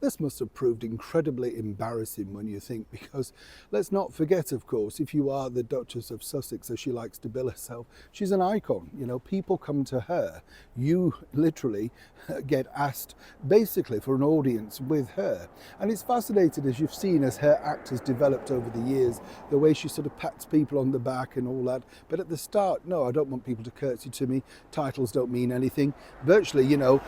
This must have proved incredibly embarrassing when you think, because let's not forget, of course, if you are the Duchess of Sussex, as she likes to bill herself, she's an icon. You know, people come to her. You literally get asked basically for an audience with her. And it's fascinating, as you've seen, as her act has developed over the years, the way she sort of pats people on the back and all that. But at the start, no, I don't want people to curtsy to me. Titles don't mean anything. Virtually, you know,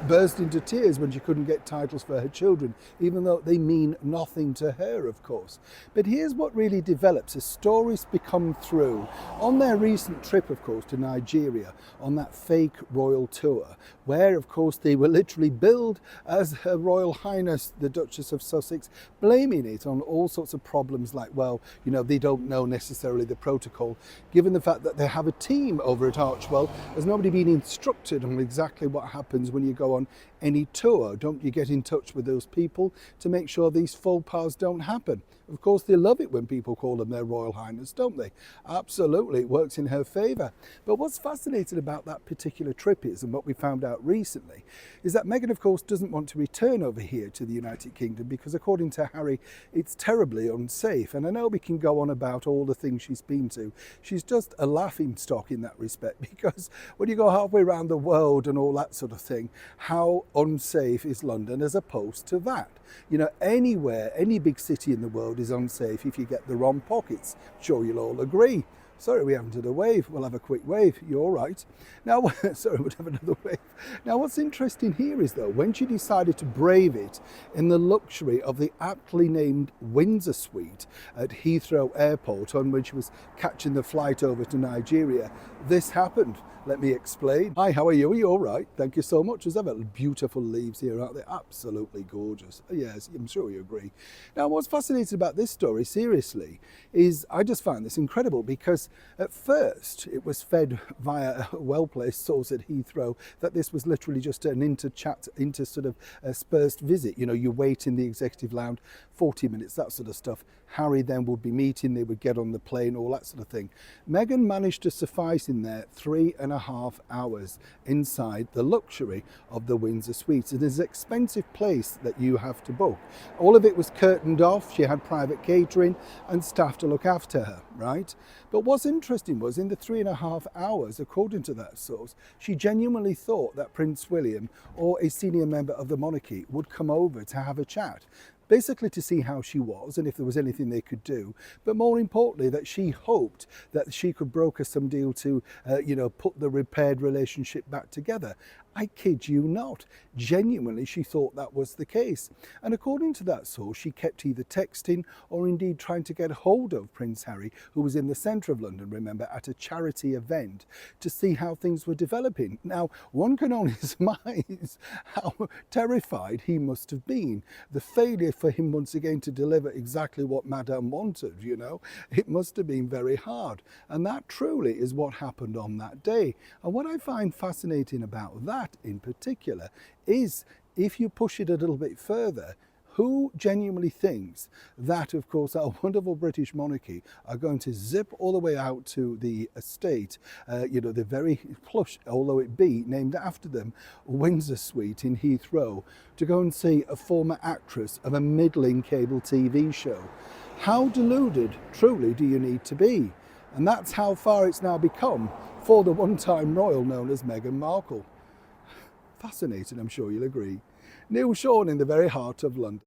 burst into tears when she couldn't get titles for her children, even though they mean nothing to her, of course. But here's what really develops as stories become through. On their recent trip, of course, to Nigeria, on that fake royal tour, where, of course, they were literally billed as Her Royal Highness, the Duchess of Sussex, blaming it on all sorts of problems like, well, you know, they don't know necessarily the protocol, given the fact that they have a team over at Archwell. Has nobody been instructed on exactly what happens when you go on any tour? Don't you get in touch with those people to make sure these faux pas don't happen? Of course, they love it when people call them their Royal Highness, don't they? Absolutely, it works in her favour. But what's fascinating about that particular trip is, and what we found out recently, is that Meghan, of course, doesn't want to return over here to the United Kingdom because, according to Harry, it's terribly unsafe. And I know we can go on about all the things she's been to. She's just a laughing stock in that respect, because when you go halfway around the world and all that sort of thing, how unsafe is London as opposed to that? You know, anywhere, any big city in the world is unsafe if you get the wrong pockets. Sure, you'll all agree. Sorry, we haven't had a wave. We'll have a quick wave. You're all right. Now, sorry, we'll have another wave. Now, what's interesting here is, though, when she decided to brave it in the luxury of the aptly named Windsor Suite at Heathrow Airport, on when she was catching the flight over to Nigeria, this happened. Let me explain. Hi, how are you? Are you all right? Thank you so much. There's ever beautiful leaves here, aren't they? Absolutely gorgeous. Yes, I'm sure you agree. Now, what's fascinating about this story, seriously, is I just find this incredible, because at first it was fed via a well-placed source at Heathrow that this was literally just an inter-sort of dispersed visit. You know, you wait in the executive lounge 40 minutes, that sort of stuff. Harry then would be meeting, they would get on the plane, all that sort of thing. Meghan managed to suffice in there 3.5 hours inside the luxury of the Windsor Suites. It is an expensive place that you have to book. All of it was curtained off. She had private catering and staff to look after her, right? But what's interesting was, in the 3.5 hours, according to that source, she genuinely thought that Prince William or a senior member of the monarchy would come over to have a chat, basically to see how she was and if there was anything they could do, but more importantly that she hoped that she could broker some deal to, you know, put the repaired relationship back together. I kid you not. Genuinely, she thought that was the case. And according to that source, she kept either texting or indeed trying to get hold of Prince Harry, who was in the centre of London, remember, at a charity event, to see how things were developing. Now, one can only surmise how terrified he must have been. The failure for him once again to deliver exactly what Madame wanted, you know, it must have been very hard. And that truly is what happened on that day. And what I find fascinating about that in particular is, if you push it a little bit further, who genuinely thinks that, of course, our wonderful British monarchy are going to zip all the way out to the estate, you know, the very plush, although it be named after them, Windsor Suite in Heathrow, to go and see a former actress of a middling cable TV show? How deluded, truly, do you need to be? And that's how far it's now become for the one-time royal known as Meghan Markle. Fascinating, I'm sure you'll agree. Neil Sean in the very heart of London.